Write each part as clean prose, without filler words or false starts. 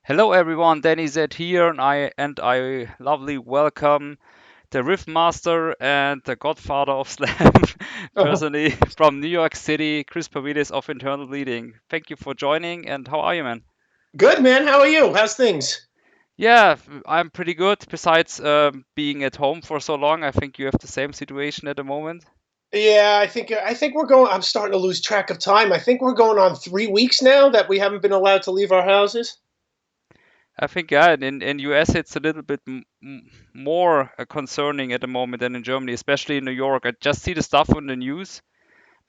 Hello everyone, Dani Zed here, and I lovely welcome the riff master and the godfather of slam, Oh, personally from New York City, Chris Pervelis of Internal Bleeding. Thank you for joining, and how are you, man? good man. How are you? How's things? Yeah, I'm pretty good. Besides being at home for so long, I think you have the same situation at the moment. Yeah, I think we're going. I'm starting to lose track of time. I think we're going on 3 weeks now that we haven't been allowed to leave our houses. I think yeah, in US it's a little bit more concerning at the moment than in Germany, especially in New York. I just see the stuff on the news,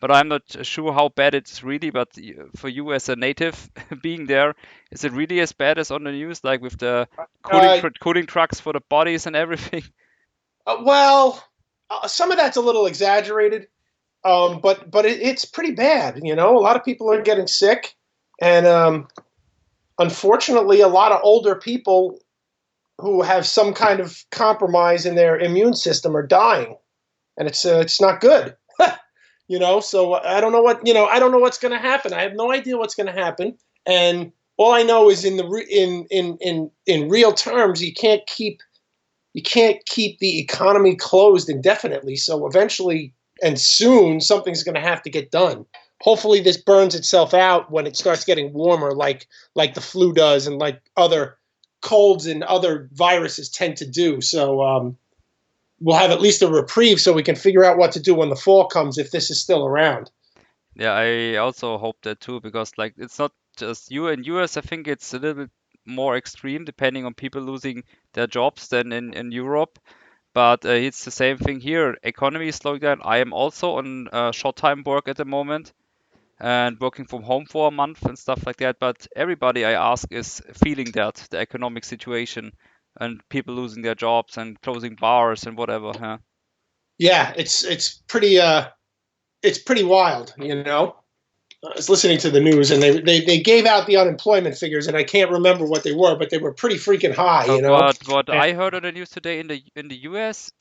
but I'm not sure how bad it's really. But for you as a native being there, is it really as bad as on the news, like with the Uh, cooling trucks for the bodies and everything? well, some of that's a little exaggerated, but it's pretty bad. A lot of people are getting sick, and unfortunately, a lot of older people who have some kind of compromise in their immune system are dying, and it's not good. So I don't know I don't know what's going to happen. I have no idea what's going to happen, and all I know is in real terms, you can't keep the economy closed indefinitely. So eventually and soon, something's going to have to get done. Hopefully, this burns itself out when it starts getting warmer, like the flu does, and like other colds and other viruses tend to do. So we'll have at least a reprieve, so we can figure out what to do when the fall comes if this is still around. Yeah, I also hope that too, because like it's not just you in US. I think it's a little bit more extreme depending on people losing their jobs than in Europe. But it's the same thing here. Economy is slowing down. I am also on short time work at the moment and working from home for a month and stuff like that. But everybody I ask is feeling that the economic situation and people losing their jobs and closing bars and whatever. Huh? Yeah, it's pretty wild. I was listening to the news, and they gave out the unemployment figures, and I can't remember what they were, but they were pretty freaking high. What And I heard on the news today in the US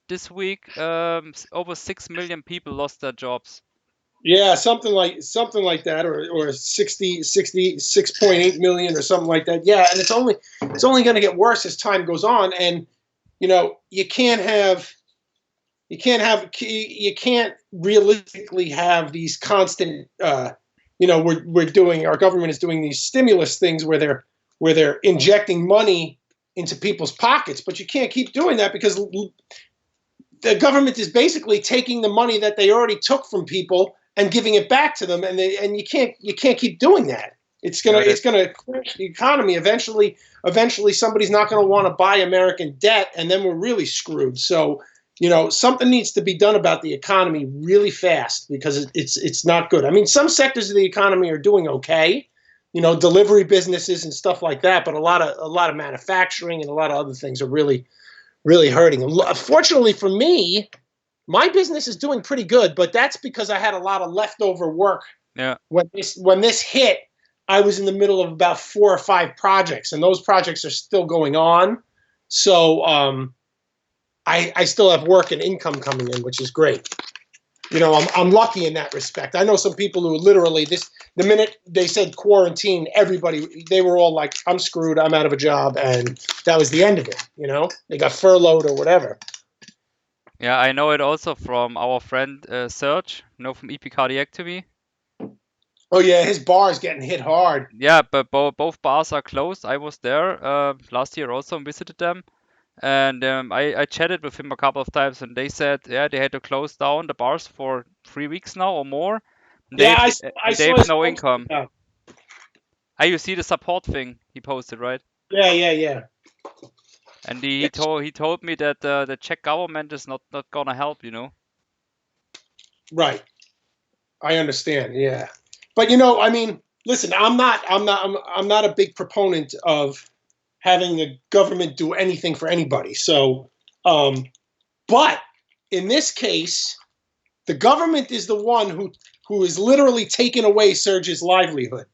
this week, over 6 million people lost their jobs. yeah, something like that, or 66.8 million or something like that. Yeah, and it's only going to get worse as time goes on, and you can't realistically have these constant. Our government is doing these stimulus things where they're injecting money into people's pockets, but you can't keep doing that because the government is basically taking the money that they already took from people and giving it back to them, and you can't keep doing that. It's gonna Yeah, it's that gonna crash the economy. Eventually, somebody's not gonna want to buy American debt, and then we're really screwed. So, something needs to be done about the economy really fast because it's not good. I mean, some sectors of the economy are doing okay, delivery businesses and stuff like that, but a lot of manufacturing and a lot of other things are really really hurting. Fortunately for me, my business is doing pretty good, but that's because I had a lot of leftover work. yeah. When this hit, I was in the middle of about 4 or 5 projects, and those projects are still going on. So I still have work and income coming in, which is great. I'm lucky in that respect. I know some people who literally the minute they said quarantine, everybody they were all like, "I'm screwed. I'm out of a job," and that was the end of it. They got furloughed or whatever. Yeah, I know it also from our friend Serge, from EP Cardiectomy. Oh yeah, his bar is getting hit hard. Yeah, but both bars are closed. I was there last year also and visited them. And I chatted with him a couple of times, and they said, yeah, they had to close down the bars for 3 weeks now or more. And Yeah, I and they saw have his no post. income. Ah, you see the support thing he posted, right? Yeah, yeah, yeah. And he told me that the Czech government is not gonna help. Right. I understand. Yeah, but I mean, listen, I'm not a big proponent of having the government do anything for anybody. So, um, but in this case, the government is the one who is literally taking away Serge's livelihood.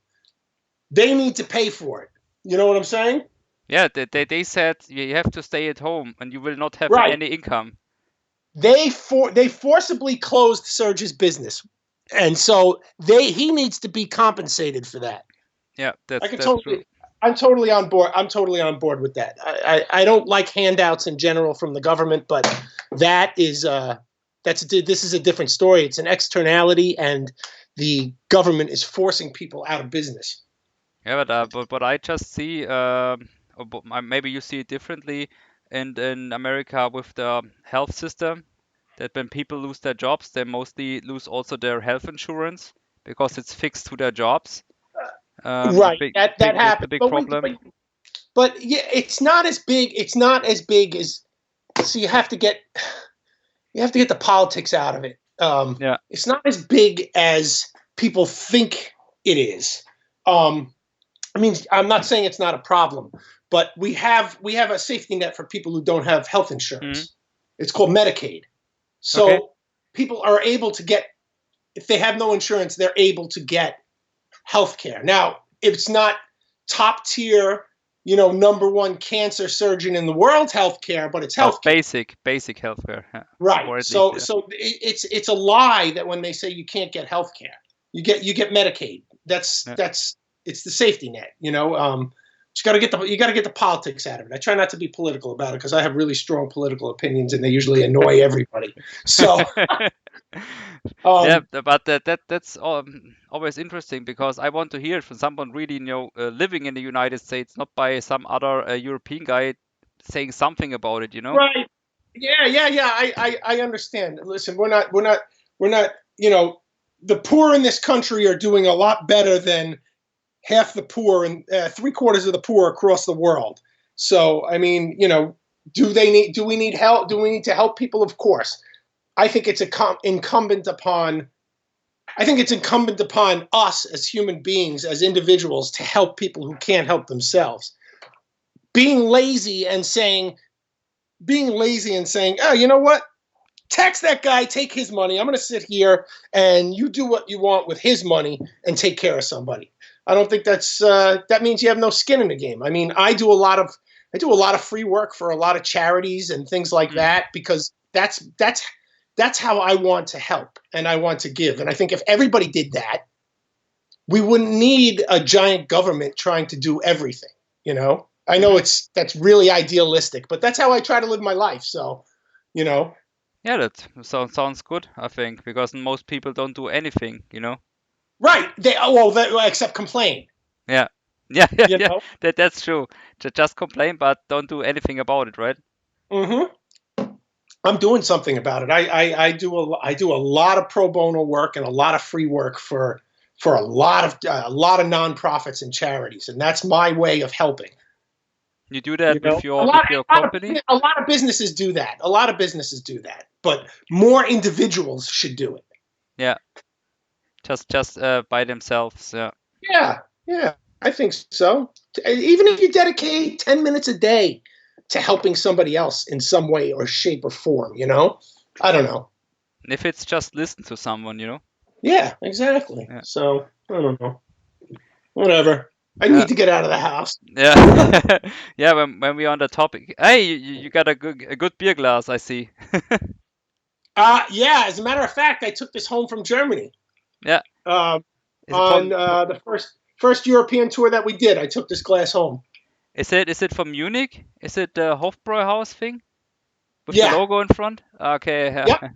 They need to pay for it. You know what I'm saying? Yeah, they said you have to stay at home and you will not have Right. any income. They forcibly closed Serge's business, and so he needs to be compensated for that. Yeah, I that's could that's totally true. I'm totally on board. I'm totally on board with that. I don't like handouts in general from the government, but this is a different story. It's an externality, and the government is forcing people out of business. Yeah, but I just see, maybe you see it differently in America with the health system, that when people lose their jobs, they mostly lose also their health insurance because it's fixed to their jobs. Right. That That's a happens. big problem. But yeah, it's not as big. It's not as big as. So you have to get the politics out of it. Yeah. It's not as big as people think it is. I mean, I'm not saying it's not a problem, but we have a safety net for people who don't have health insurance. It's called Medicaid. So Okay. people are able to get, if they have no insurance, they're able to get health care. Now, it's not top tier, number one cancer surgeon in the world healthcare, but it's healthcare. Basic healthcare. Yeah. Right. Or at So least, yeah. it's a lie that when they say you can't get healthcare, you get Medicaid. Yeah. It's the safety net. You got to get the politics out of it. I try not to be political about it because I have really strong political opinions and they usually annoy everybody. So Yeah, but that's always interesting because I want to hear it from someone really, living in the United States, not by some other European guy saying something about it, Right. Yeah. I understand. Listen, we're not. The poor in this country are doing a lot better than half the poor and 3/4 of the poor across the world. So, I mean, do we need help? Do we need to help people? Of course. I think it's incumbent upon us as human beings, as individuals, to help people who can't help themselves. Being lazy and saying, oh, you know what? Tax that guy, take his money. I'm going to sit here and you do what you want with his money and take care of somebody. I don't think that means you have no skin in the game. I mean, I do a lot of free work for a lot of charities and things like that because that's how I want to help and I want to give. And I think if everybody did that, we wouldn't need a giant government trying to do everything. I know that's really idealistic, but that's how I try to live my life. So, Yeah, that sounds good, I think, because most people don't do anything, Right. Except complain. Yeah. Yeah. That's true. Just complain, but don't do anything about it, right? Mm-hmm. I'm doing something about it. I do a lot of pro bono work and a lot of free work for a lot of nonprofits and charities, and that's my way of helping. You do that with your company? A lot of businesses do that. But more individuals should do it. Yeah. Just by themselves. Yeah. Yeah. I think so. Even if you dedicate 10 minutes a day to helping somebody else in some way or shape or form, I don't know. If it's just listen to someone, Yeah, exactly. Yeah. So, I don't know. Whatever. I need to get out of the house. Yeah. Yeah, when we're on the topic. Hey, you got a good beer glass, I see. Yeah, as a matter of fact, I took this home from Germany. Yeah. On the first European tour that we did, I took this glass home. Is it from Munich? Is it the Hofbräuhaus thing with Yeah. the logo in front? Okay. Yep.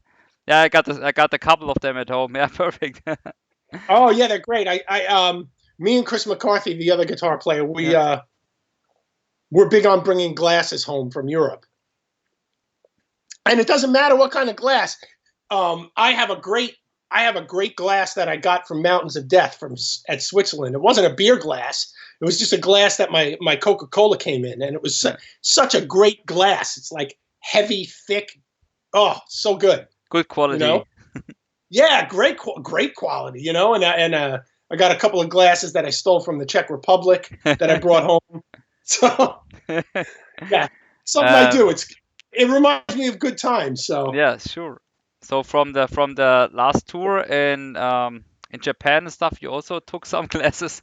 Yeah, I got a couple of them at home. Yeah, perfect. Oh yeah, they're great. Me and Chris McCarthy, the other guitar player, we're big on bringing glasses home from Europe. And it doesn't matter what kind of glass. I have a great glass that I got from Mountains of Death at Switzerland. It wasn't a beer glass. It was just a glass that my Coca-Cola came in, and it was such a great glass. It's like heavy, thick. Oh, so good. Good quality. Yeah, great quality. And I got a couple of glasses that I stole from the Czech Republic that I brought home. So yeah, something I do. It reminds me of good times. So yeah, sure. So from the last tour in Japan and stuff, you also took some glasses.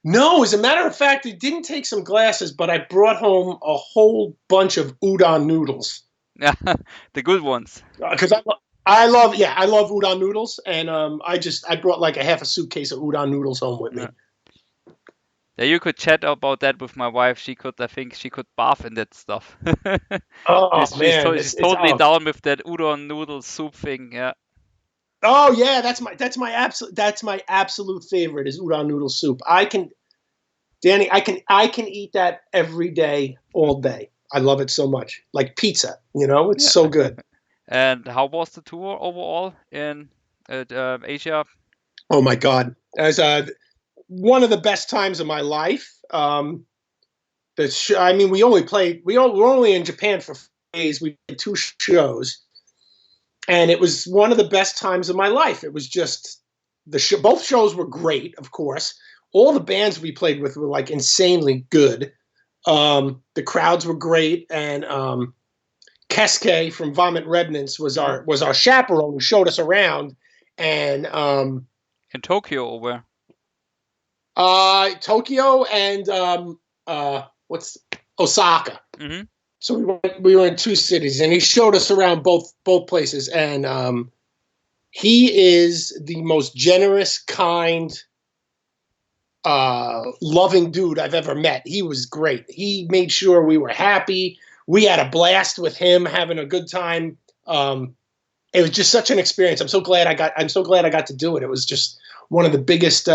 No, as a matter of fact, I didn't take some glasses, but I brought home a whole bunch of udon noodles. Yeah, the good ones. Because I love udon noodles, and I brought like a half a suitcase of udon noodles home with me. Yeah, you could chat about that with my wife. I think she could bath in that stuff. Oh man, She's totally down with that udon noodle soup thing. Yeah. oh yeah, that's my absolute favorite is udon noodle soup. Danny, I can eat that every day, all day. I love it so much. Like pizza, it's Yeah. so good. And how was the tour overall in Asia? Oh my God, as one of the best times of my life. I mean, we're only in Japan for 4 days. We did two shows, and it was one of the best times of my life. It was just both shows were great, of course. All the bands we played with were like insanely good. The crowds were great, and Keske from Vomit Remnants was our chaperone who showed us around. And In Tokyo or where? Tokyo and what's Osaka. Mm-hmm. So we were in two cities, and he showed us around both places. And he is the most generous, kind, loving dude I've ever met. He was great. He made sure we were happy. We had a blast with him, having a good time. It was just such an experience. I'm so glad I got to do it. It was just one of the biggest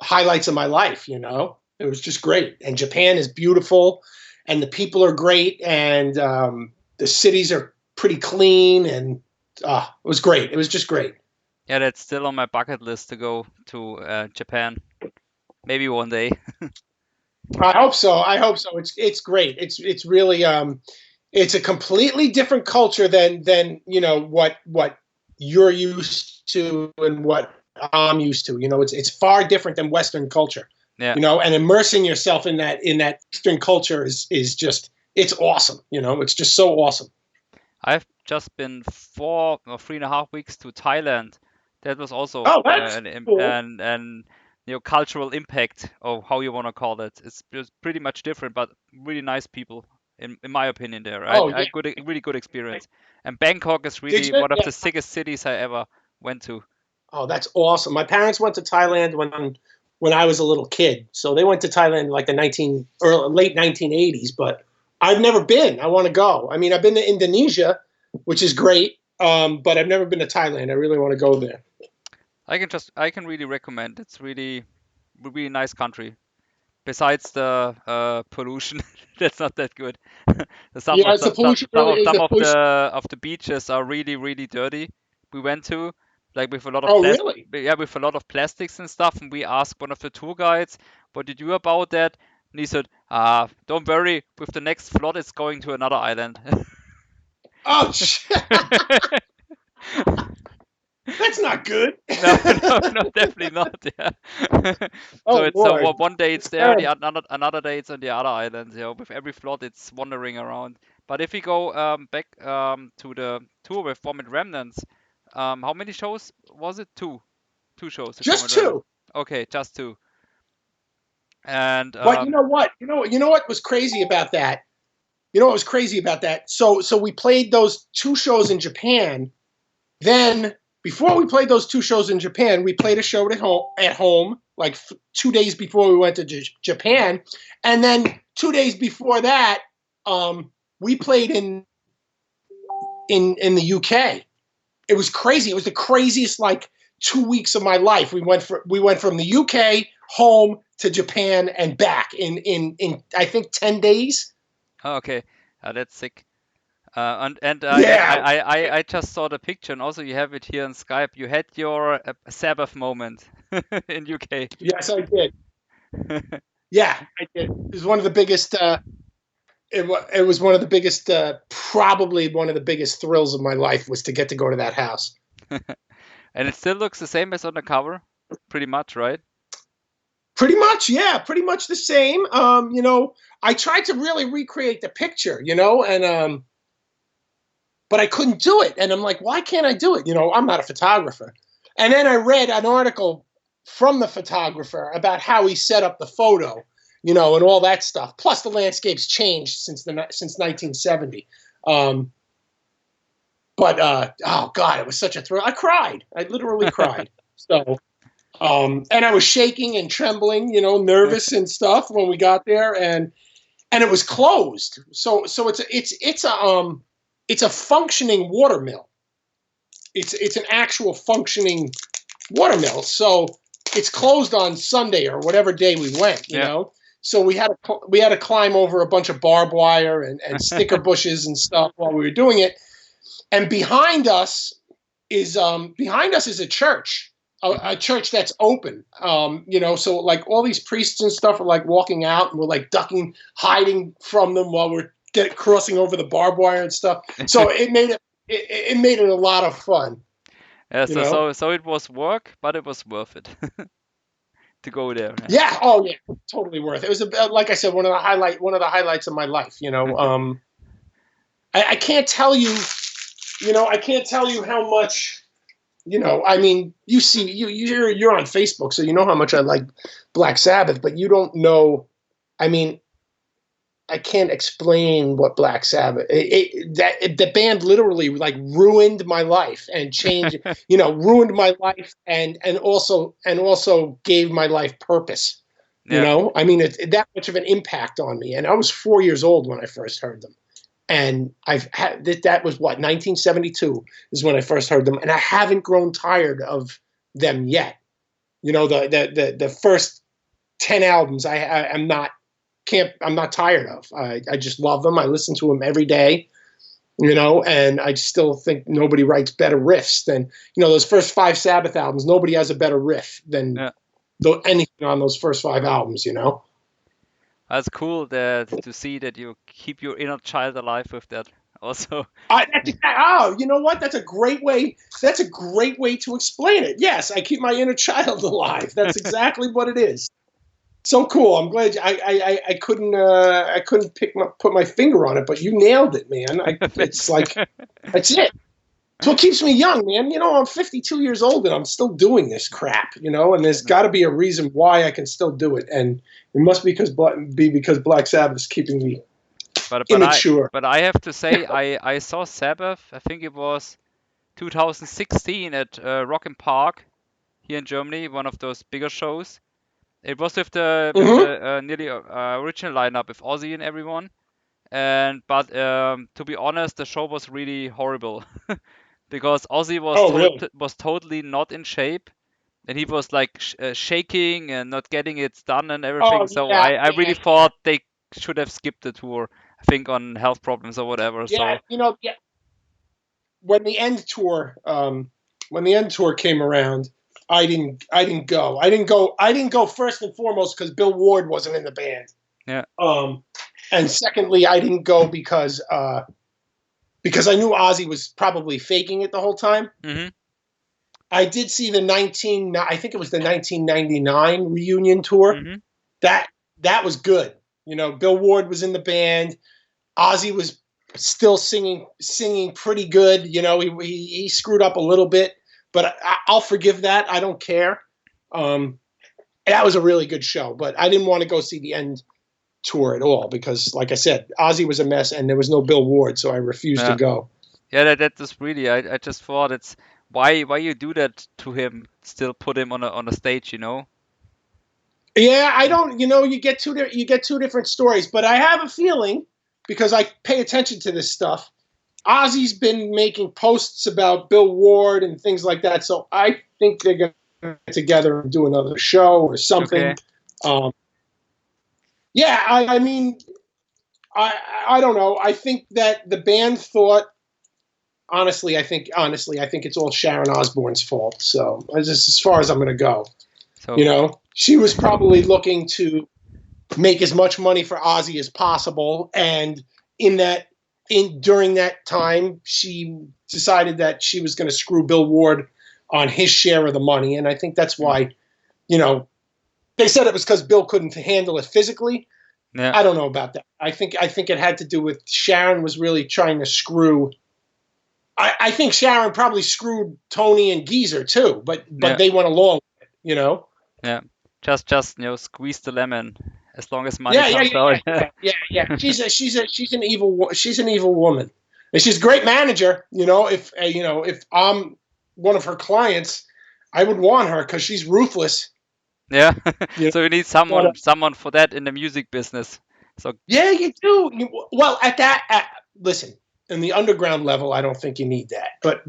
highlights of my life. It was just great. And Japan is beautiful, and the people are great, and the cities are pretty clean, and it was great. It was just great. Yeah, that's still on my bucket list to go to Japan. Maybe one day. I hope so. It's great. It's really it's a completely different culture than what you're used to and what I'm used to. It's far different than Western culture. Yeah. And immersing yourself in that Eastern culture is just it's awesome. It's just so awesome. I've just been 3.5 weeks to Thailand. That was also Oh, that's cool. and cultural impact, or how you want to call it. It's just pretty much different, but really nice people in my opinion there. Oh I yeah. really good experience. And Bangkok is Did really you? one of Yeah. the sickest cities I ever went to. Oh, that's awesome. My parents went to Thailand when I was a little kid. So they went to Thailand like late 1980s, but I've never been. I want to go. I mean, I've been to Indonesia, which is great, but I've never been to Thailand. I really want to go there. I can really recommend. It's really nice country. Besides the pollution, that's not that good. Some Yeah, of it's the pollution. Really, is some the of pollution? the beaches are really dirty. We went to like with a lot of Oh, really? with a lot of plastics and stuff. And we asked one of the tour guides, "What did you do about that?" And he said, don't worry. With the next flood, it's going to another island." Oh, that's not good. No, definitely not. Yeah. Oh Lord, one day it's it's there, terrible. another day it's on the other islands. With every flood, it's wandering around. But if we go back to the tour with Vomit Remnants, how many shows was it? Two shows with Just Vomit Remnants. two. Okay, just two. And But you know what? You know what was crazy about that? You know what was crazy about that? So we played those two shows in Japan. Then before we played those two shows in Japan, we played a show at home like 2 days before we went to Japan, and then 2 days before that, we played in the UK. It was crazy. It was the craziest like 2 weeks of my life. We went from the UK home to Japan and back in I think 10 days. okay, that's sick. And Yeah. I just saw the picture, and also you have it here on Skype. You had your Sabbath moment in UK. Yes, I did. Yeah, I did. It was one of the biggest. It was one of the biggest, probably one of the biggest thrills of my life was to get to go to that house. And it still looks the same as on the cover, pretty much, right? Pretty much, yeah, pretty much the same. I tried to really recreate the picture, and but I couldn't do it. And I'm like, why can't I do it? I'm not a photographer. And then I read an article from the photographer about how he set up the photo, and all that stuff. Plus, the landscape's changed since 1970. But oh God, it was such a thrill. I cried. I literally cried. So, And I was shaking and trembling, nervous and stuff when we got there, and it was closed. So it's a functioning watermill. It's an actual functioning watermill. So it's closed on Sunday or whatever day we went, you know. So we had to climb over a bunch of barbed wire and sticker bushes and stuff while we were doing it. And behind us is a church. A church that's open, so like all these priests and stuff are like walking out, and we're like ducking, hiding from them while we're crossing over the barbed wire and stuff. So it made it a lot of fun. Yeah, so it was work, but it was worth it to go there. Yeah. Oh yeah, totally worth it. It was like I said, one of the highlights of my life. I can't tell you, how much. I mean, you're on Facebook, so you know how much I like Black Sabbath, but you don't know. I mean, I can't explain what Black Sabbath. The band literally like ruined my life and changed. Ruined my life and also gave my life purpose. Yeah. I mean, it's that much of an impact on me. And I was 4 years old when I first heard them. And that was what, 1972 is when I first heard them, and I haven't grown tired of them yet. The first 10 albums I'm not tired of. I just love them. I listen to them every day, and I still think nobody writes better riffs than those first 5 Sabbath albums. Nobody has a better riff than anything on those first 5 albums. That's cool to see that you keep your inner child alive with that also. You know what? That's a great way. That's a great way to explain it. Yes, I keep my inner child alive. That's exactly what it is. So cool. I'm glad I couldn't put my finger on it, but you nailed it, man. It's like that's it. It's what keeps me young, man. I'm 52 years old and I'm still doing this crap, and there's got to be a reason why I can still do it, and it must be because Black Sabbath is keeping me immature. But I have to say, I saw Sabbath. I think it was 2016 at Rock im Park here in Germany, one of those bigger shows. It was with the nearly original lineup with Ozzy and everyone. But to be honest, the show was really horrible. Because Ozzy was totally not in shape, and he was like shaking and not getting it done and everything. I really thought they should have skipped the tour. I think on health problems or whatever. Yeah, When the end tour came around, I didn't go. I didn't go first and foremost because Bill Ward wasn't in the band. Yeah. And secondly, I didn't go because I knew Ozzy was probably faking it the whole time. Mm-hmm. I did see I think it was the 1999 reunion tour. Mm-hmm. That was good. Bill Ward was in the band. Ozzy was still singing pretty good. He screwed up a little bit, but I'll forgive that. I don't care. That was a really good show, but I didn't want to go see the end tour at all because, like I said, Ozzy was a mess and there was no Bill Ward, so I refused to go. Yeah, that was really. I just thought it's why you do that to him. Still put him on a stage, Yeah, I don't. You get two different stories, but I have a feeling because I pay attention to this stuff. Ozzy's been making posts about Bill Ward and things like that, so I think they're going to get together and do another show or something. Okay. Yeah, I mean, I don't know. I think that the band thought. Honestly, I think it's all Sharon Osbourne's fault. So as far as I'm going to go, she was probably looking to make as much money for Ozzy as possible, and during that time, she decided that she was going to screw Bill Ward on his share of the money, and I think that's why, they said it was because Bill couldn't handle it physically. Yeah. I don't know about that. I think it had to do with Sharon was really trying to screw. I think Sharon probably screwed Tony and Geezer too, but they went along with it, Yeah, just squeeze the lemon as long as money comes out. Yeah. She's an evil woman, and she's a great manager. If I'm one of her clients, I would want her because she's ruthless. Yeah. You So you need know? someone for that in the music business. So Yeah, you do. Well, listen, in the underground level, I don't think you need that. But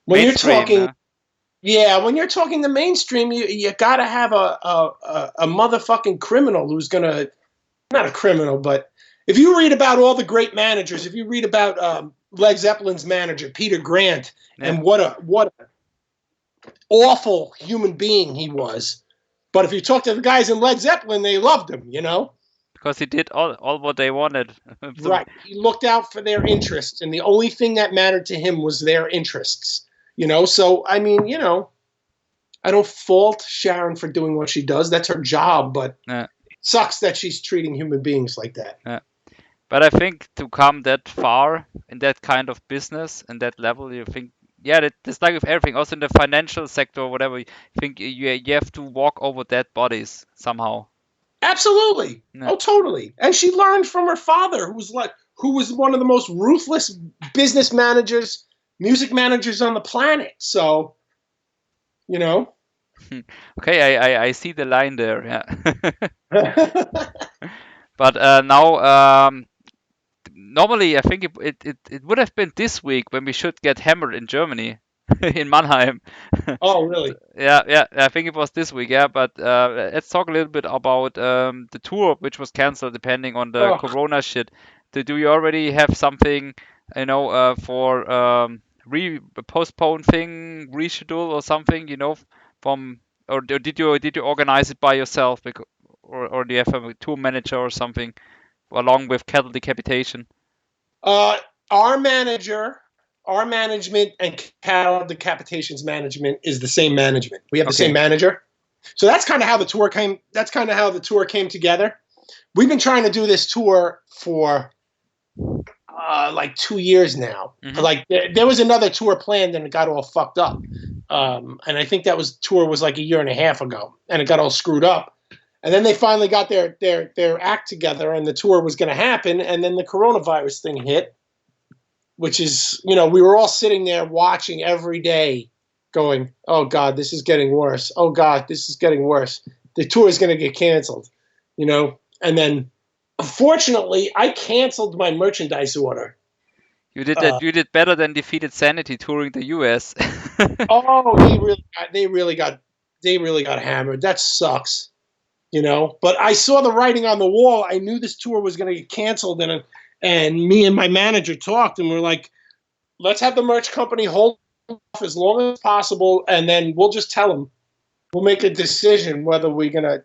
when you're mainstream, talking, yeah. yeah, when you're talking the mainstream, you got to have a motherfucking criminal who's gonna, not a criminal, but if you read about all the great managers, if you read about Led Zeppelin's manager Peter Grant Yeah. and what a awful human being he was, but if you talk to the guys in Led Zeppelin, they loved him, you know. Because he did all what they wanted. So, Right. He looked out for their interests, and the only thing that mattered to him was their interests. You know, so I mean, I don't fault Sharon for doing what she does. That's her job, but yeah. it sucks that she's treating human beings like that. Yeah. But I think to come that far in that kind of business and that level, you think, yeah, that's like with everything. Also in the financial sector or whatever, you think you have to walk over dead bodies somehow. Absolutely. Yeah. Oh, totally. And she learned from her father, who was one of the most ruthless business managers, music managers on the planet. So, you know. Okay, I see the line there. Yeah. But now, normally I think it would have been this week when we should get hammered in Germany, in Mannheim. Oh, really? Yeah, I think it was this week. Yeah, but let's talk a little bit about the tour, which was cancelled depending on the Oh, Corona shit. Do you already have something, for postpone thing, reschedule or something, from or did you organize it by yourself, or do you have a tour manager or something along with cattle decapitation? Uh, our manager, our management, and cattle decapitations management is the same management. We have the same Okay. manager, so that's kind of how the tour came. That's kind of how the tour came together. We've been trying to do this tour for like 2 years now. Hmm. Like there was another tour planned and it got all fucked up. And I think tour was like a year and a half ago, and it got all screwed up. And then they finally got their act together, and the tour was going to happen. And then the coronavirus thing hit, which is, we were all sitting there watching every day, going, "Oh God, this is getting worse. Oh God, this is getting worse. The tour is going to get canceled," And then, unfortunately, I canceled my merchandise order. You did that. You did better than Defeated Sanity touring the U.S. Oh, they really got hammered. That sucks. But I saw the writing on the wall. I knew this tour was going to get canceled, and me and my manager talked, and we're like, let's have the merch company hold off as long as possible, and then we'll just tell them. We'll make a decision whether we're going to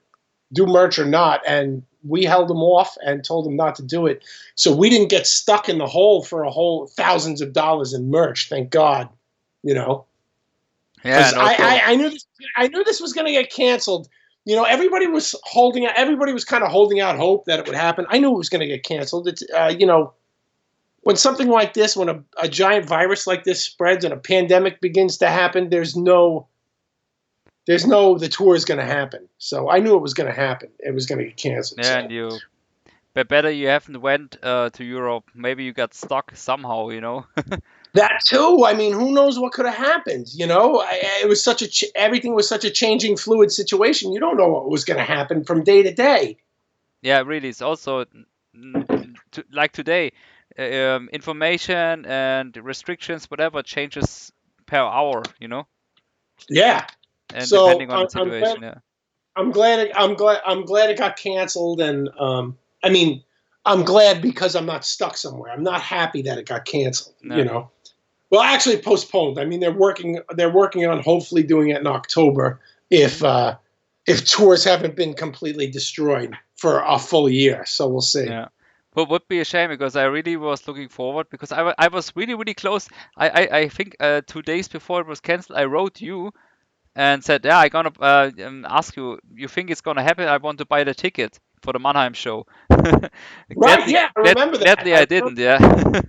do merch or not. And we held them off and told them not to do it. So we didn't get stuck in the hole for a whole thousands of dollars in merch, thank God. Yeah, Because and also, I knew this was going to get canceled. Everybody was kind of holding out hope that it would happen. I knew it was going to get canceled. It's when something like this, when a giant virus like this spreads and a pandemic begins to happen, the tour is going to happen. So I knew it was going to happen. It was going to get canceled. yeah, So. and but better you haven't went to Europe. Maybe you got stuck somehow. That too. I mean, who knows what could have happened? It was everything was such a changing, fluid situation. You don't know what was going to happen from day to day. Yeah, really. It's also like today, information and restrictions, whatever, changes per hour. Yeah. And So depending on the situation. Yeah. I'm glad it got canceled, and I mean, I'm glad because I'm not stuck somewhere. I'm not happy that it got canceled. No. Well, actually postponed. I mean, they're working on hopefully doing it in October if tours haven't been completely destroyed for a full year. So we'll see. Yeah. But would be a shame because I really was looking forward because I was really, really close. I think 2 days before it was cancelled, I wrote you and said, yeah, I gonna ask you. You think it's gonna happen? I want to buy the ticket for the Mannheim show. Right? Yeah, I remember that. Gladly, I didn't. Yeah.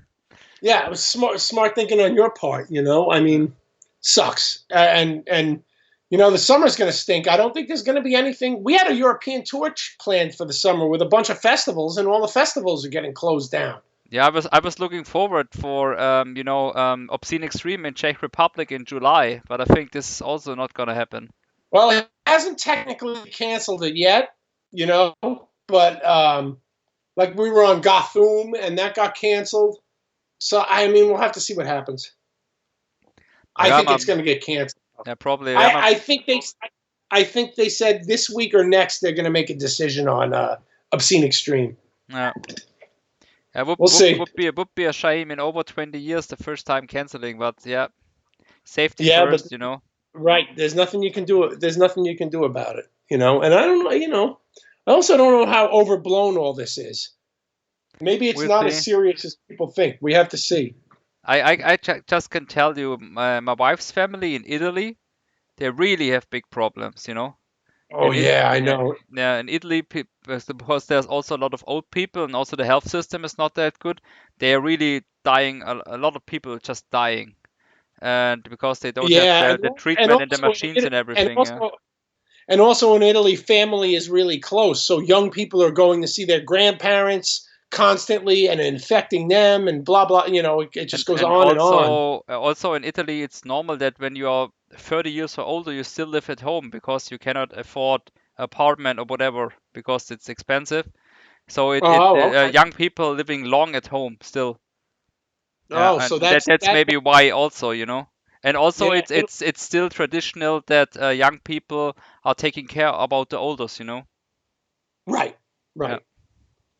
Yeah, it was smart thinking on your part. I mean, sucks. And the summer's going to stink. I don't think there's going to be anything. We had a European tour planned for the summer with a bunch of festivals, and all the festivals are getting closed down. Yeah, I was looking forward for Obscene Extreme in Czech Republic in July, but I think this is also not gonna happen. Well, it hasn't technically canceled it yet, you know, but like we were on Gotham and that got canceled. So I mean, we'll have to see what happens. I Yeah, think it's going to get canceled. yeah, probably. Yeah, I think I think they said this week or next they're going to make a decision on Obscene Extreme. yeah. Yeah, would, We'll would, see. would be a shame in over 20 years the first time canceling, but yeah, safety Yeah, but first, you know. right, there's nothing you can do. There's nothing you can do about it, you know. And I don't know, you know. I also don't know how overblown all this is. Maybe it's We'll not see. as serious as people think. We have to see. I just can tell you, my wife's family in Italy, they really have big problems, you know. Oh yeah, I Yeah, know. yeah, in Italy, because there's also a lot of old people, and also the health system is not that good. They are really dying. A lot of people just dying, and because they don't have Yeah, the and treatment and the also machines and and everything. Yeah, also and also in Italy, family is really close. So young people are going to see their grandparents constantly and infecting them and blah blah. You know, it just goes and on and on. also in Italy, it's normal that when you are 30 years or older, you still live at home because you cannot afford apartment or whatever because it's expensive. So Oh, okay. young people living long at home still. Yeah, Oh, so and that's that. maybe why also, you know. And also Yeah. it's still traditional that young people are taking care about the olders, you know. Right. Yeah. Right.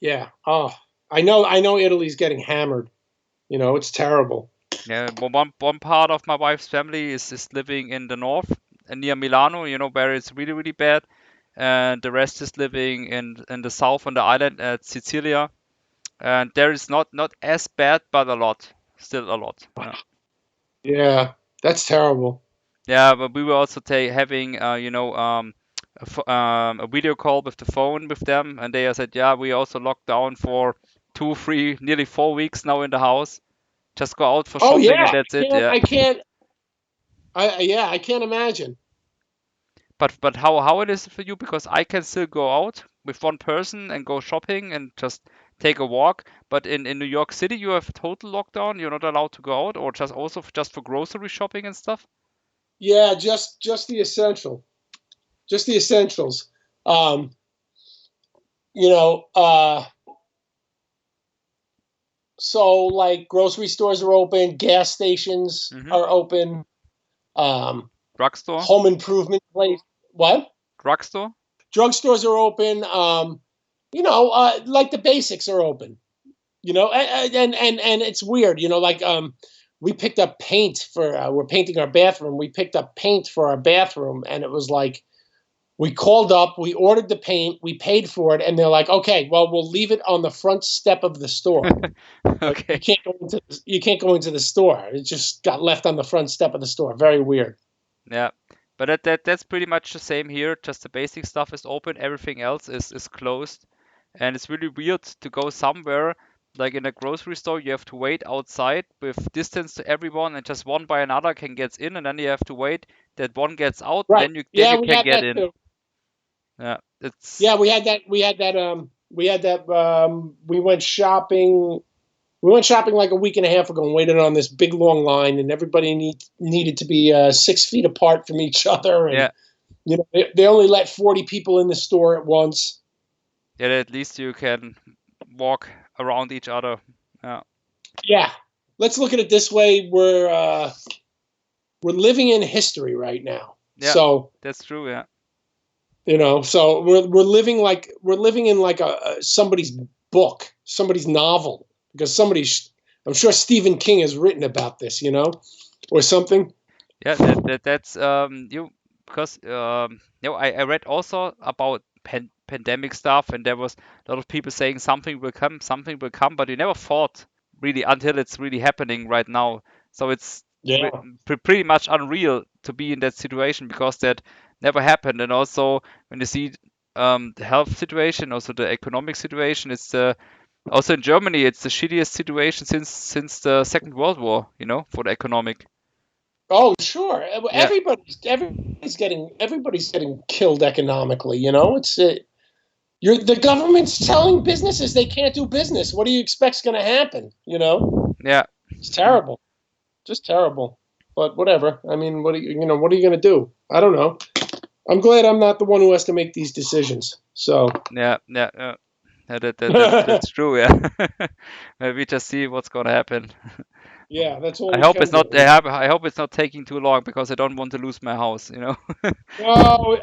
Yeah. Oh, I know. Italy's getting hammered. You know, it's terrible. Yeah, one part of my wife's family is living in the north, near Milano, you know, where it's really really bad, and the rest is living in the south on the island at Sicilia, and there is not as bad, but a lot, still a lot. Yeah. Yeah, that's terrible. Yeah, but we were also having, a video call with the phone with them, and they said, yeah, we also locked down for 2, 3, nearly 4 weeks now in the house. Just go out for Oh shopping and yeah, that's it. Yeah. I can't. Yeah, I can't imagine. But how it is for you? Because I can still go out with one person and go shopping and just take a walk. But in New York City, you have total lockdown. You're not allowed to go out, or just also just for grocery shopping and stuff. Yeah, just the essential, just the essentials. Um, you know, so like grocery stores are open, gas stations Mm-hmm. are open, um, Drugstore, home improvement place. What? drugstore. Drugstores are open. Like the basics are open. You know, and it's weird. You know, like we picked up paint for we're painting our bathroom. We picked up paint for our bathroom, and it was like we called up, we ordered the paint, we paid for it, and they're like, okay, well, we'll leave it on the front step of the store. Like Okay. you can't go into the store. It just got left on the front step of the store. Very weird. Yeah. But that's pretty much the same here. Just the basic stuff is open. Everything else is closed. And it's really weird to go somewhere like in a grocery store. You have to wait outside with distance to everyone, and just one by another can get in, and then you have to wait that one gets out, and Right. then Yeah, you we can had get that in. too. Yeah. It's Yeah, we had that. We went shopping. We went shopping like a week and a half ago and waited on this big long line, and everybody needed to be 6 feet apart from each other, and yeah. they only let 40 people in the store at once. Yeah. At least you can walk around each other. Yeah. Yeah, let's look at it this way: we're living in history right now. Yeah. So That's true. Yeah. so we're living in like a somebody's book, somebody's novel, because I'm sure Stephen King has written about this, or something. Yeah, that's you because I read also about pandemic stuff, and there was a lot of people saying something will come, but you never thought really until it's really happening right now. So it's Yeah. pretty much unreal to be in that situation because that never happened. And also when you see the health situation, also the economic situation, it's also in Germany, it's the shittiest situation since the Second World War, you know, for the economic. Oh, sure. Yeah. Everybody's getting killed economically. It's The government's telling businesses they can't do business. What do you expect's going to happen? Yeah. It's terrible, just terrible. But whatever. I mean, what are you going to do? I don't know. I'm glad I'm not the one who has to make these decisions. So Yeah. That's true. Yeah. Maybe just see what's gonna happen. yeah, that's all I we hope can it's do. not. I hope it's not taking too long because I don't want to lose my house. Oh,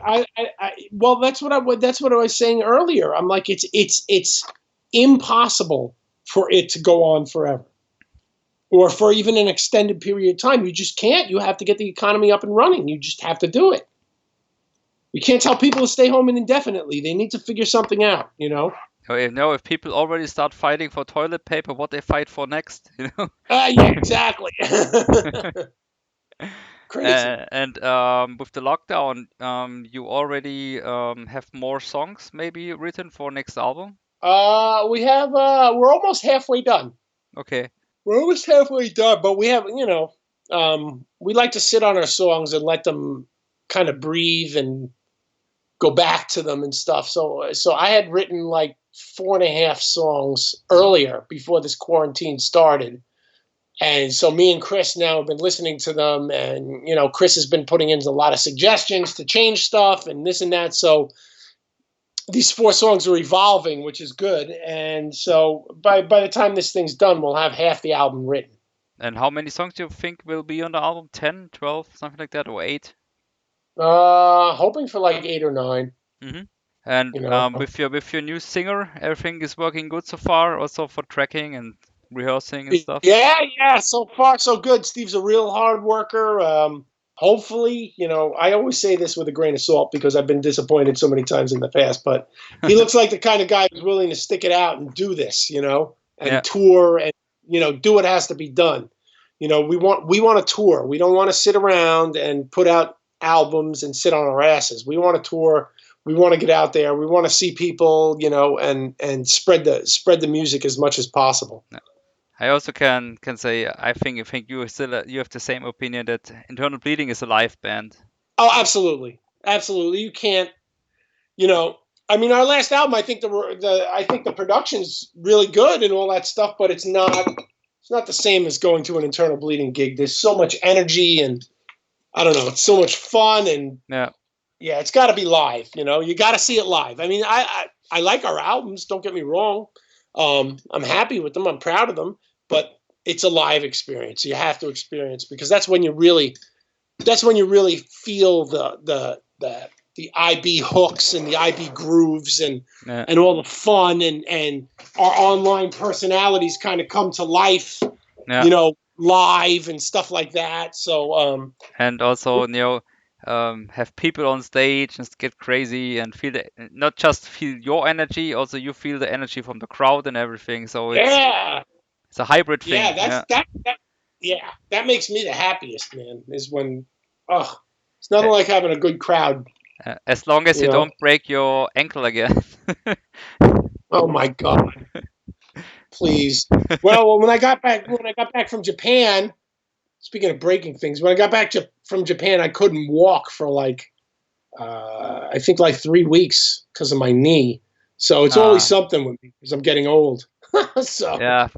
well, that's what I was saying earlier. I'm like, it's impossible for it to go on forever, or for even an extended period of time. You just can't. You have to get the economy up and running. You just have to do it. You can't tell people to stay home indefinitely. They need to figure something out. If people already start fighting for toilet paper, what they fight for next? Yeah, exactly. Crazy. And with the lockdown, you already have more songs maybe written for next album. We're almost halfway done. Okay. We're almost halfway done, but we have, we like to sit on our songs and let them kind of breathe and go back to them and stuff. So I had written like 4.5 songs earlier before this quarantine started. And so me and Chris now have been listening to them, and Chris has been putting in a lot of suggestions to change stuff and this and that. So these 4 songs are evolving, which is good. And so by the time this thing's done, we'll have half the album written. And how many songs do you think will be on the album? 10, 12, something like that, or 8? Hoping for like 8 or 9. Mm-hmm. And with your new singer, everything is working good so far, also for tracking and rehearsing and stuff. Yeah. So far, so good. Steve's a real hard worker. Hopefully, I always say this with a grain of salt because I've been disappointed so many times in the past, but he looks like the kind of guy who's willing to stick it out and do this, and tour and, do what has to be done. We want to tour. We don't want to sit around and put out albums and sit on our asses. We want to tour. We want to get out there. We want to see people, and spread the music as much as possible. I also can say I think you have the same opinion that Internal Bleeding is a live band. Oh, absolutely. You can't, I mean, our last album, I think the production's really good and all that stuff, but it's not the same as going to an Internal Bleeding gig. There's so much energy and I don't know, it's so much fun and yeah, it's got to be live. You got to see it live. I mean, I like our albums. Don't get me wrong. I'm happy with them. I'm proud of them. But it's a live experience. You have to experience because that's when you really feel the IB hooks and the IB grooves and all the fun and our online personalities kind of come to life. Live and stuff like that. So and also have people on stage and get crazy and not just feel your energy, also you feel the energy from the crowd and everything. So it's a hybrid thing. That makes me the happiest, man, is when it's nothing like having a good crowd. As long as you don't break your ankle again. Oh my God. Please. Well, when I got back from Japan, speaking of breaking things, when I got back from Japan, I couldn't walk for I think 3 weeks because of my knee. So it's always something with me because I'm getting old. So yeah,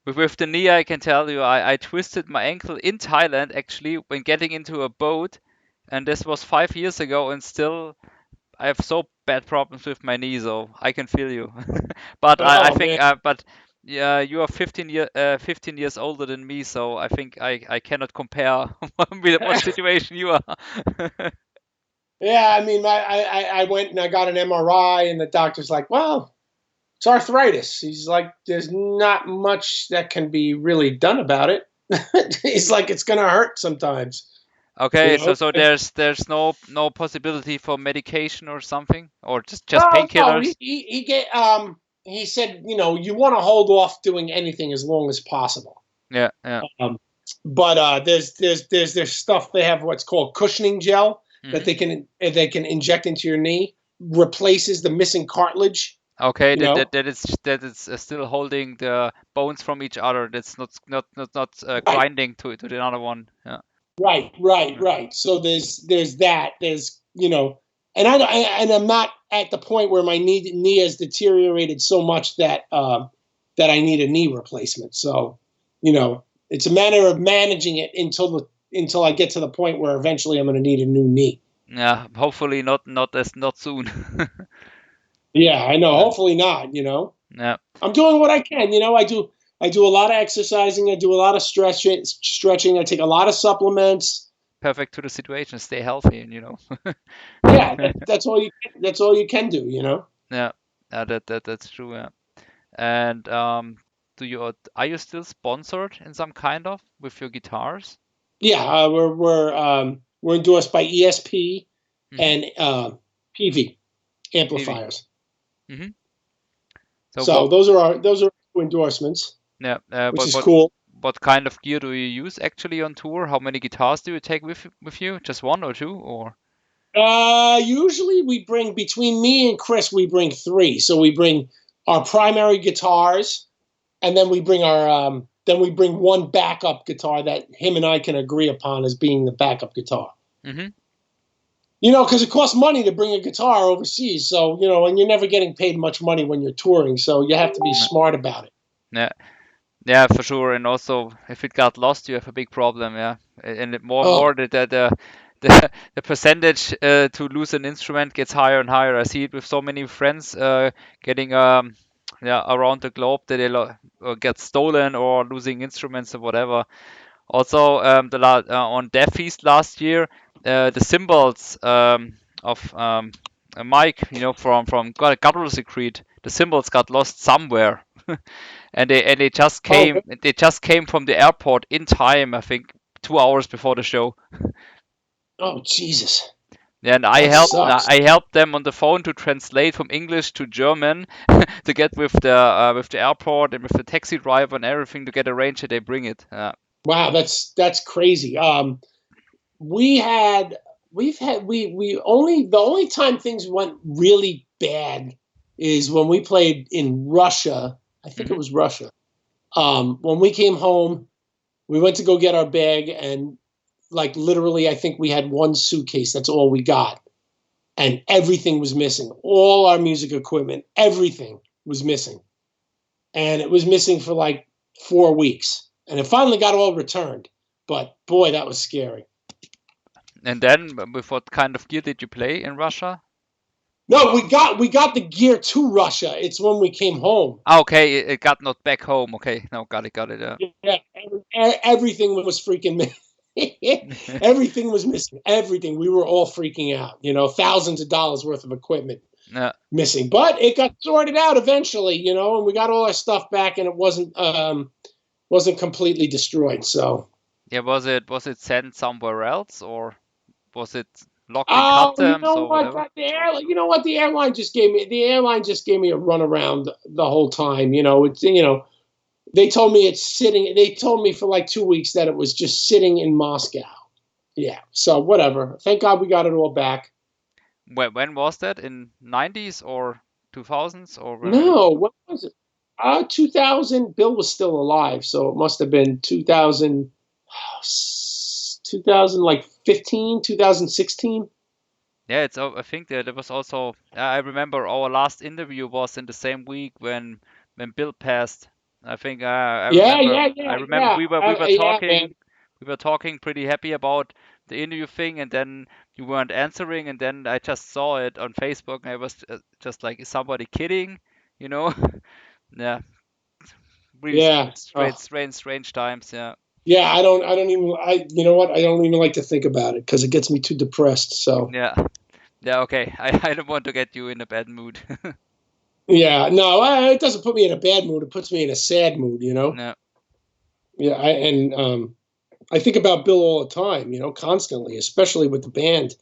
with the knee, I can tell you, I twisted my ankle in Thailand actually when getting into a boat, and this was 5 years ago, and still I have so bad problems with my knee, so I can feel you. But I think, yeah, you are 15 years older than me, so I think I cannot compare with what situation you are. Yeah, I mean, I went and I got an MRI, and the doctor's like, well, it's arthritis. He's like, there's not much that can be really done about it. He's like, it's gonna hurt sometimes. Okay, so there's no possibility for medication or something, or just painkillers. No, he said, you want to hold off doing anything as long as possible. Yeah. But there's stuff. They have what's called cushioning gel that they can inject into your knee, replaces the missing cartilage. Okay, that is still holding the bones from each other. That's not grinding to the other one. Yeah. Right. So there's that. There's and I'm not at the point where my knee has deteriorated so much that that I need a knee replacement. So, it's a matter of managing it until I get to the point where eventually I'm going to need a new knee. Yeah, hopefully not soon. Yeah, I know. Hopefully not. Yeah, I'm doing what I can. I do a lot of exercising. I do a lot of stretching. I take a lot of supplements. perfect to the situation. Stay healthy, and Yeah, that's all you can do. Yeah, that's true. Yeah. And are you still sponsored in some kind of with your guitars? Yeah, we're endorsed by ESP Hmm. and PV Maybe. amplifiers. Hmm. So So what? those are endorsements, Yeah. which is But cool. what kind of gear do you use actually on tour? How many guitars do you take with you? Just one or two, or? Usually we bring between me and Chris, we bring three. So we bring our primary guitars, and then we bring one backup guitar that him and I can agree upon as being the backup guitar. Hmm. Because it costs money to bring a guitar overseas. So and you're never getting paid much money when you're touring. So you have to be smart about it. Yeah. Yeah, for sure. And also, if it got lost, you have a big problem. Yeah, and Oh, more the percentage to lose an instrument gets higher and higher. I see it with so many friends getting yeah, around the globe that they get stolen or losing instruments or whatever. Also, on Deaf Feast last year, the cymbals of a mic, from Guttural Secret, the cymbals got lost somewhere. And oh, they just came from the airport in time, I think 2 hours before the show. oh, Jesus, And that sucks. I helped them on the phone to translate from English to German to get with the airport and with the taxi driver and everything to get arranged that they bring it. Wow, that's crazy. We had we've had we only the only time things went really bad is when we played in Russia. I think it Hmm. was Russia. When we came home, we went to go get our bag, and like literally, I think we had one suitcase. That's all we got, and everything was missing. All our music equipment, everything was missing, and it was missing for like 4 weeks, and it finally got all returned. But boy, that was scary. And then, with what kind of gear did you play in Russia? No, we got the gear to Russia. It's when we came home. Ah, okay, it got not back home. Okay, no, got it. Yeah, everything was freaking. Everything was missing. Everything. We were all freaking out. Thousands of dollars worth of equipment Yeah, missing, but it got sorted out eventually. And we got all our stuff back, and it wasn't completely destroyed. So. yeah. Was it sent somewhere else, or was it locked in Oh, you customs know or what? whatever? You know what? The airline just gave me. The airline just gave me a runaround the whole time. They told me it's sitting. They told me for like 2 weeks that it was just sitting in Moscow. Yeah. So whatever. Thank God we got it all back. When was that? In 90s or 2000s or when? No, what was it? 2000. Bill was still alive, so it must have been 2000, 2000 like 15, 2016. Yeah, I think that it was also. I remember our last interview was in the same week when Bill passed. I think Yeah, yeah, I yeah, remember yeah, yeah, man. we were talking pretty happy about the interview thing, and then you weren't answering, and then I just saw it on Facebook, and I was just like, is somebody kidding? You know? Yeah, really Yeah. strange times. Yeah. Yeah, I don't even, you know what? I don't even like to think about it because it gets me too depressed. So, Yeah. Yeah, okay. I don't want to get you in a bad mood. yeah, no, it doesn't put me in a bad mood. It puts me in a sad mood. No. Yeah, I think about Bill all the time, constantly, especially with the band.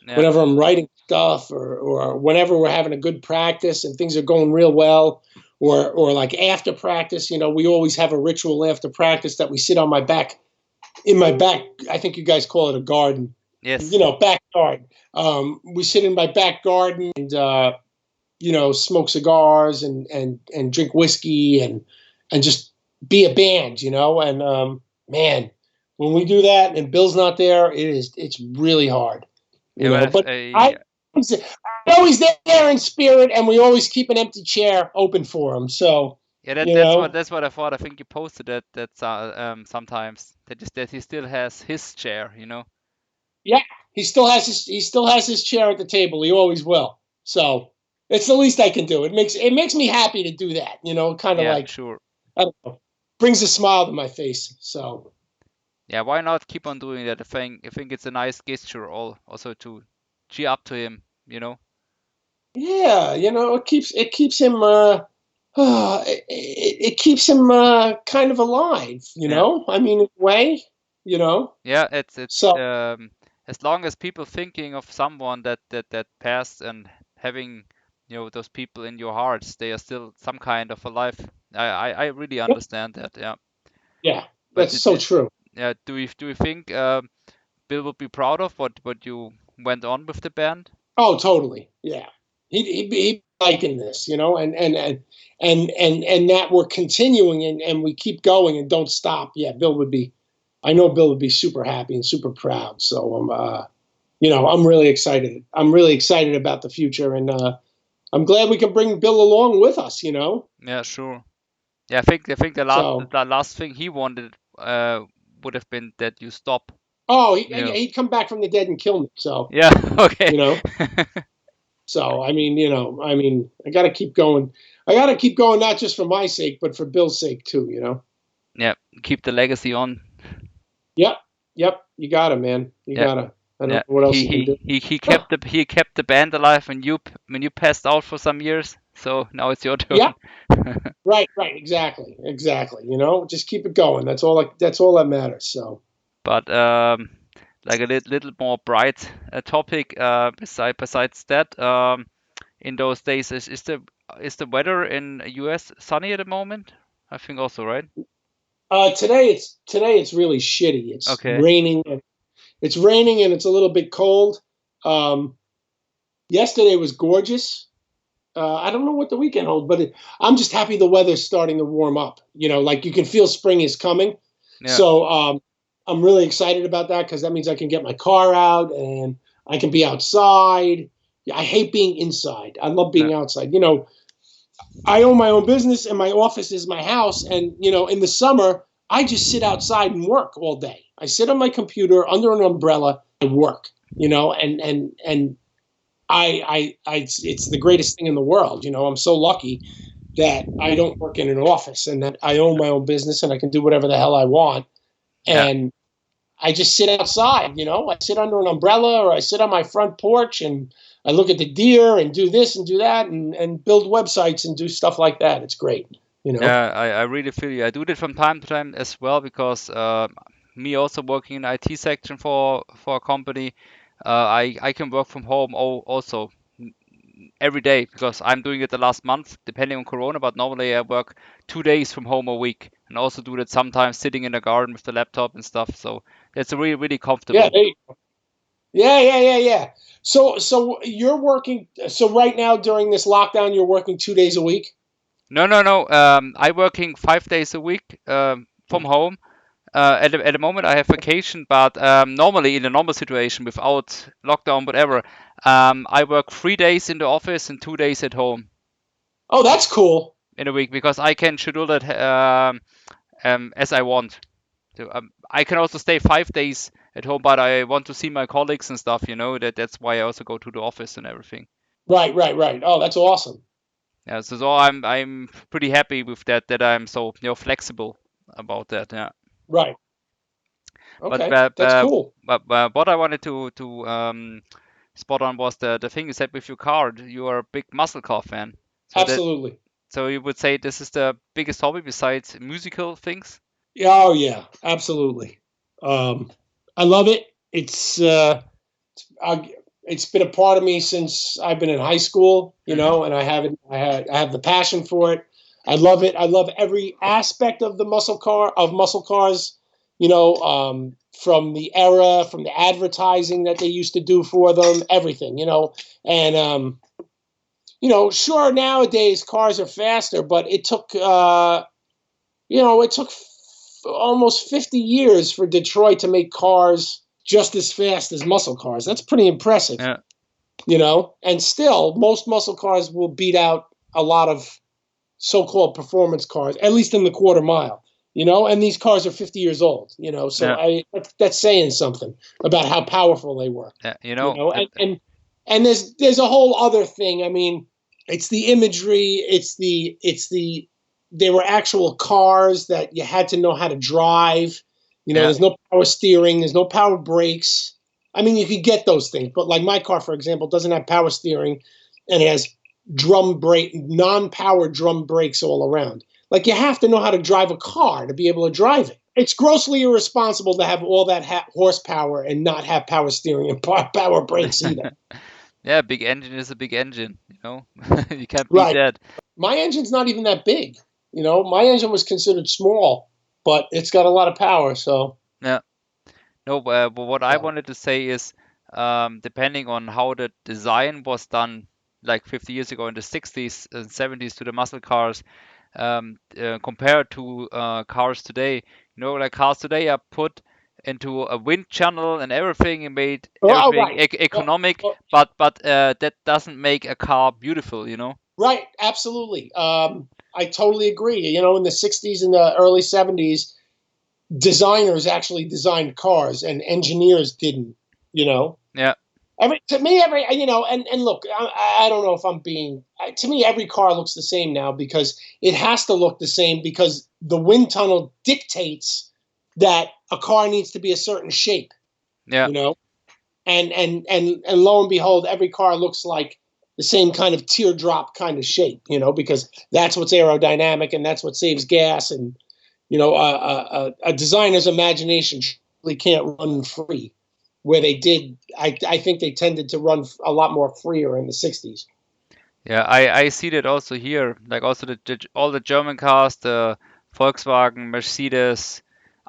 Yeah. Whenever I'm writing stuff or whenever we're having a good practice and things are going real well, or like after practice, we always have a ritual after practice that we sit on in my back. I think you guys call it a garden, Yes. backyard. We sit in my back garden and smoke cigars and drink whiskey and just be a band, and man, when we do that and Bill's not there, it's really hard, Yeah, well, but I I'm always there in spirit, and we always keep an empty chair open for him. So Yeah, you know, that's what I thought. I think you posted that sometimes that he still has his chair, you know. yeah, he still has his chair at the table. He always will. So it's the least I can do. It makes me happy to do that. You know, kind of Yeah, like, sure. I don't know, brings a smile to my face. So Yeah, why not keep on doing that? I think it's a nice gesture also to cheer up to him, you know. yeah, you know, it keeps him it keeps him kind of alive. You Yeah. know, I mean, in a way, you know. Yeah, it's So as long as people thinking of someone that passed and having, you know, those people in your hearts, they are still some kind of alive. I really understand that. Yeah. yeah, But that's so true. yeah, do you think Bill would be proud of what you went on with the band? Oh, totally. Yeah, he liking this, you know, and that we're continuing and we keep going and don't stop. Yeah, Bill would be. I know Bill would be super happy and super proud. So you know, I'm really excited. I'm really excited about the future, and I'm glad we can bring Bill along with us. You know, Yeah, sure. Yeah, I think so the last thing he wanted would have been that you stop. oh, You know. he'd come back from the dead and kill me. So Yeah. Okay. you know. So I mean, you know, I mean, I got to keep going. I got to keep going, not just for my sake, but for Bill's sake too. You know. Yeah. Keep the legacy on. Yep, yep. You got to, man. You Yeah. got to. I don't Yeah. know what else you can do. He kept the band alive when you passed out for some years. So now it's your Yeah, turn. right, right. Exactly, exactly. You know, just keep it going. That's all that matters. So. But like a little more bright topic. Besides that, in those days, is the weather in US sunny at the moment? I think also, right? Today it's really shitty. It's Okay. raining. It's raining and it's a little bit cold. Um, Yesterday was gorgeous. I don't know what the weekend holds, but I'm just happy the weather's starting to warm up. You know, like you can feel spring is coming. Yeah. So I'm really excited about that because that means I can get my car out and I can be outside. Yeah, I hate being inside. I love Yeah. being outside. You know, I own my own business and my office is my house. And, you know, in the summer, I just sit outside and work all day. I sit on my computer under an umbrella and work, you know, and it's the greatest thing in the world. You know, I'm so lucky that I don't work in an office and that I own my own business and I can do whatever the hell I want. Yeah. And I just sit outside, you know, I sit under an umbrella or I sit on my front porch and I look at the deer and do this and do that and build websites and do stuff like that. It's great, you know. Yeah, I really feel you. I do that from time to time as well because me also working in IT section for a company, I can work from home also every day because I'm doing it the last month depending on Corona. But normally I work 2 days from home a week and also do that sometimes sitting in the garden with the laptop and stuff. So it's really Yeah, comfortable. yeah. So you're working. So right now during this lockdown, you're working 2 days a week. No. I working 5 days a week from home. At the moment, I have vacation, but normally in a normal situation without lockdown, whatever, I work 3 days in the office and 2 days at home Oh, that's cool. in a week because I can schedule that as I want. So I can also stay 5 days at home, but I want to see my colleagues and stuff. You know that's why I also go to the office and everything. Right. Oh, that's awesome. Yeah, so I'm pretty happy with that I'm so flexible about that. Yeah. Right. But Okay, that's cool. what I wanted to spot on was the thing you said with your car. You are a big muscle car fan. So that Absolutely. so you would say this is the biggest hobby besides musical things? Yeah, oh yeah, absolutely. Um, I love it. I, it's been a part of me since I've been in high school, you Hmm. know, and I have it. I have the passion for it. I love it. I love every aspect of the muscle cars. You know, from the era, from the advertising that they used to do for them, everything. You know, and you know, sure nowadays cars are faster, but it took you know, it took almost 50 years for Detroit to make cars just as fast as muscle cars. That's pretty impressive. Yeah. and still most muscle cars will beat out a lot of so-called performance cars, at least in the quarter mile. And these cars are 50 years old. So Yeah. that's saying something about how powerful they were. Yeah. And there's a whole other thing. I mean, it's the imagery. It's the they were actual cars that you had to know how to drive. Yeah. There's no power steering. There's no power brakes. I mean, you could get those things, but like my car, for example, doesn't have power steering, and it has non-power drum brakes all around. Like, you have to know how to drive a car to be able to drive it. It's grossly irresponsible to have all that horsepower and not have power steering and power brakes either. Yeah, big engine is a big engine, You can't beat Right. that. My engine's not even that big. My engine was considered small, but it's got a lot of power. So Yeah. No, but what I wanted to say is, depending on how the design was done, like 50 years ago in the 60s and 70s to the muscle cars, compared to cars today, like cars today are put into a wind channel and everything and made everything right. economic, Well, but that doesn't make a car beautiful, right, absolutely. I totally agree. In the 60s and the early 70s, designers actually designed cars and engineers didn't. Yeah. To me, and look, I don't know if I'm being. To me, every car looks the same now because it has to look the same because the wind tunnel dictates that a car needs to be a certain shape. Yeah. And lo and behold, every car looks like the same kind of teardrop kind of shape. Because that's what's aerodynamic and that's what saves gas. And a designer's imagination really can't run free. Where they did, I think they tended to run a lot more freer in the 60s. Yeah, I see that also here. Like also all the German cars, the Volkswagen, Mercedes,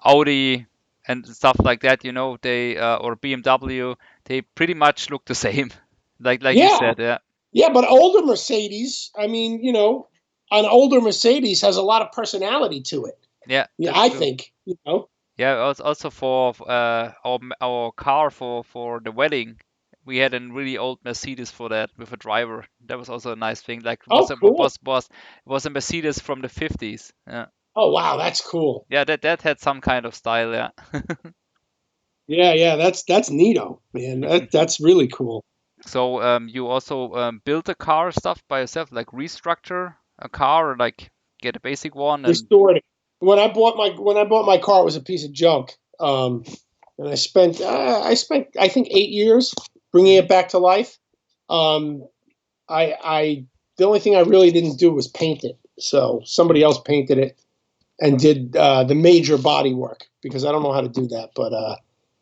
Audi, and stuff like that. They or BMW, they pretty much look the same. Like you Yeah, said, yeah. yeah, but older Mercedes, I mean, an older Mercedes has a lot of personality to it. Yeah, Yeah, that's I true. think. Yeah, also for our car for the wedding, we had a really old Mercedes for that with a driver. That was also a nice thing. Like Oh, cool. was a Mercedes from the 50s. Yeah. Oh, wow, that's cool. Yeah, that had some kind of style, yeah. Yeah, yeah, that's neato, man. That's really cool. So you also build a car stuff by yourself, like restructure a car, or like get a basic one and Restored it. When I bought my car, it was a piece of junk. And I spent I think 8 years bringing Mhm. it back to life. Um, I the only thing I really didn't do was paint it. So somebody else painted it and did the major body work because I don't know how to do that. But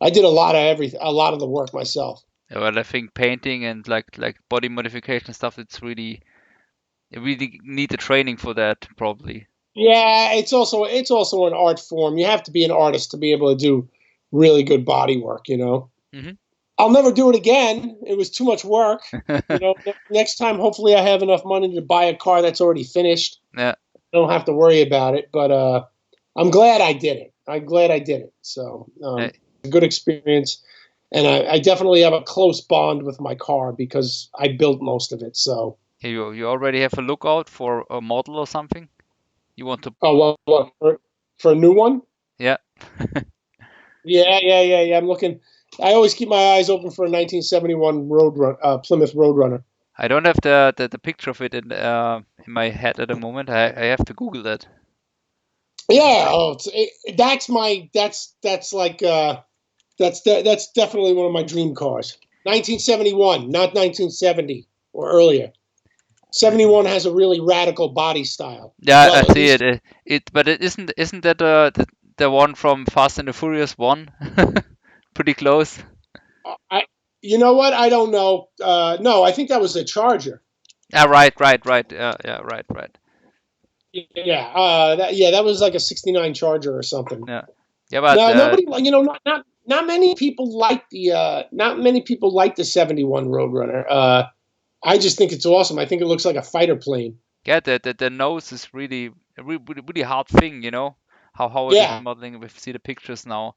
I did a lot of the work myself. well, I think painting and like body modification stuff, you really need the training for that probably. Yeah, it's also an art form. You have to be an artist to be able to do really good body work. Hmm. I'll never do it again. It was too much work. Next time, hopefully, I have enough money to buy a car that's already finished. Yeah. I don't have to worry about it. But I'm glad I did it. I'm glad I did it. So Uh, a good experience, and I definitely have a close bond with my car because I built most of it. So you already have a lookout for a model or something you want to. oh well, for a new one. Yeah. Yeah. I'm looking. I always keep my eyes open for a 1971 Plymouth Roadrunner. I don't have the picture of it in my head at the moment. I have to Google that. Yeah, that's like that's definitely one of my dream cars. 1971, not 1970 or earlier. 71 has a really radical body style. Yeah, Well, I at see least it, but it isn't that the one from Fast and the Furious one? Pretty close. I. You know what? I don't know. No, I think that was a Charger. Yeah, right. Yeah, right. Yeah, that was like a '69 Charger or something. Yeah, yeah, but No, nobody, not many people like the '71 Roadrunner. I just think it's awesome. I think it looks like a fighter plane. yeah, the nose is really a really hard thing, how it is Yeah, modeling. We see the pictures now.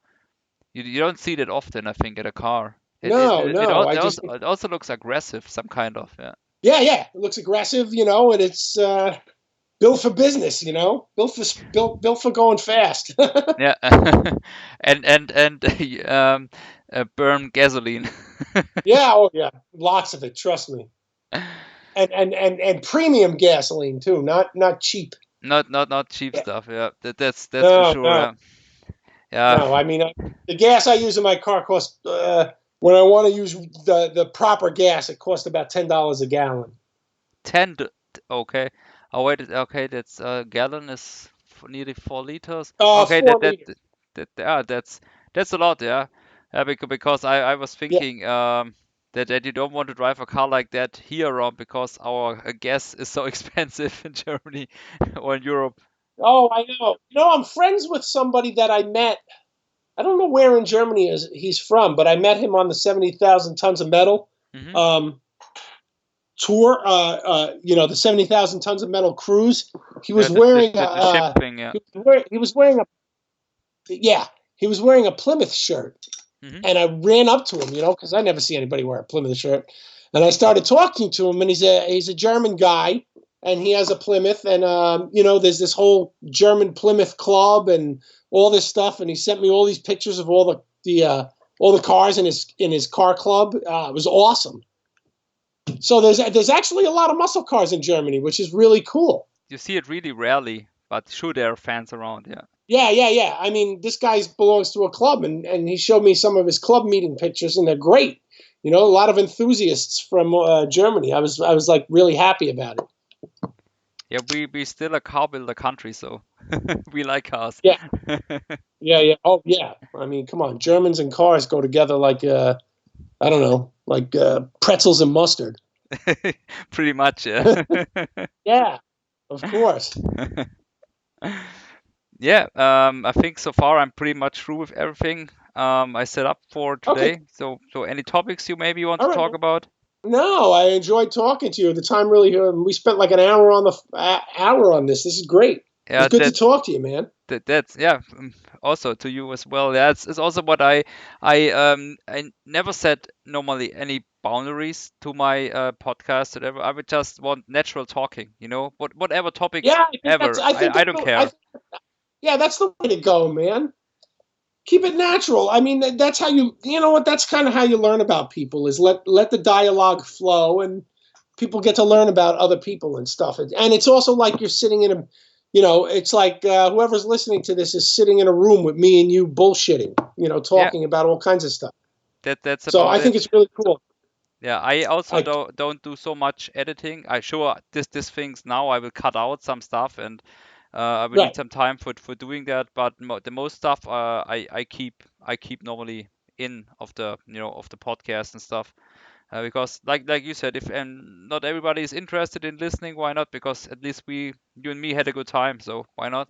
You don't see that often, I think, at a car. No, no. I just it also looks aggressive, some kind of, yeah. yeah. It looks aggressive, and it's built for business, built for going fast. Yeah. And burn gasoline. Yeah, oh yeah, lots of it. Trust me. And premium gasoline too, not cheap. Not cheap Yeah. stuff, yeah. That's for No, sure, no, yeah. Yeah. no. I mean, the gas I use in my car costs when I want to use the proper gas, it costs about $10 a gallon. 10 okay. Oh wait, okay, that's gallon is nearly 4 liters. Okay, 4 liters. yeah, that's a lot, yeah. Because I was Yeah. thinking that you don't want to drive a car like that here around because our gas is so expensive in Germany or in Europe. Oh, I know. I'm friends with somebody that I met. I don't know where in Germany he's from, but I met him on the 70,000 tons of metal Hmm. um, tour. The 70,000 tons of metal cruise. He Yeah, was wearing the ship thing, yeah. he was wearing a yeah he was wearing a Plymouth shirt, Hmm. and I ran up to him, because I never see anybody wear a Plymouth shirt, and I started talking to him, and he's a German guy, and he has a Plymouth, and there's this whole German Plymouth club and all this stuff, and he sent me all these pictures of all the cars in his car club. It was awesome. So there's actually a lot of muscle cars in Germany, which is really cool. You see it really rarely, but sure there are fans around, yeah. Yeah. I mean, this guy belongs to a club, and he showed me some of his club meeting pictures, and they're great. A lot of enthusiasts from Germany. I was like really happy about it. Yeah, we still a car builder country, so we like cars. Yeah, yeah. Oh, yeah. I mean, come on, Germans and cars go together like I don't know, like pretzels and mustard. Pretty much, yeah. Yeah, of course. Yeah, I think so far I'm pretty much through with everything I set up for Okay, today. So any topics you maybe want all to right, talk man. about? No, I enjoyed talking to you. The time really, we spent like an hour on hour on this. This is great. It was Yeah, good to talk to you, man. that's yeah. Also to you as well. Yeah, it's also what I never set normally any boundaries to my podcast. Whatever. I would just want natural talking. Whatever topics Yeah, ever. I think I don't care. yeah, that's the way to go, man. Keep it natural. I mean, that's how you know what? That's kind of how you learn about people is let the dialogue flow, and people get to learn about other people and stuff. And it's also like you're sitting in it's like whoever's listening to this is sitting in a room with me and you bullshitting, Yeah, talking about all kinds of stuff. that's So I about think it. it's really cool. Yeah, I also I don't do so much editing. I sure this things now I will cut out some stuff and I will need Right. some time for doing that. But the most stuff I keep normally in of the podcast and stuff because like you said, if and not everybody is interested in listening, why not? Because at least you and me had a good time, so why not?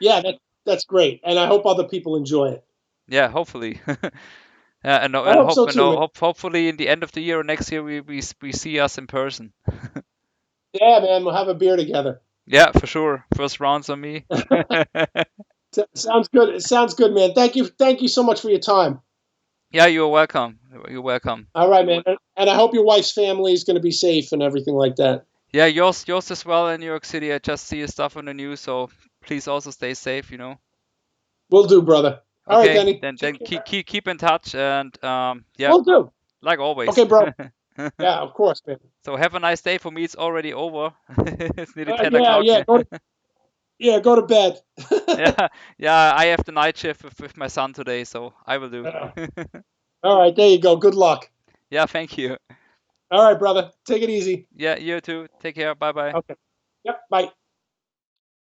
Yeah, that's great, and I hope other people enjoy it. Yeah, hopefully. Yeah, I hope so too, man. hopefully in the end of the year or next year we see us in person. Yeah, man, we'll have a beer together. Yeah, for sure. First rounds on me. Sounds good. It sounds good, man. Thank you so much for your time. Yeah, you're welcome. You're welcome. All right, man, and I hope your wife's family is going to be safe and everything like that. Yeah, yours as well in New York City. I just see your stuff on the news, so please also stay safe. We'll do, brother. All right, Okay, Danny. then keep in touch and yeah, We'll do. like always. Okay, bro. Yeah, of course, man. So have a nice day. For me, it's already over. It's nearly 10 Yeah, o'clock. yeah. Go to bed. Yeah, yeah. I have the night shift with my son today, so I will do. All right, there you go. Good luck. Yeah, thank you. All right, brother. Take it easy. Yeah, you too. Take care. Bye bye. Okay. Yep. Bye.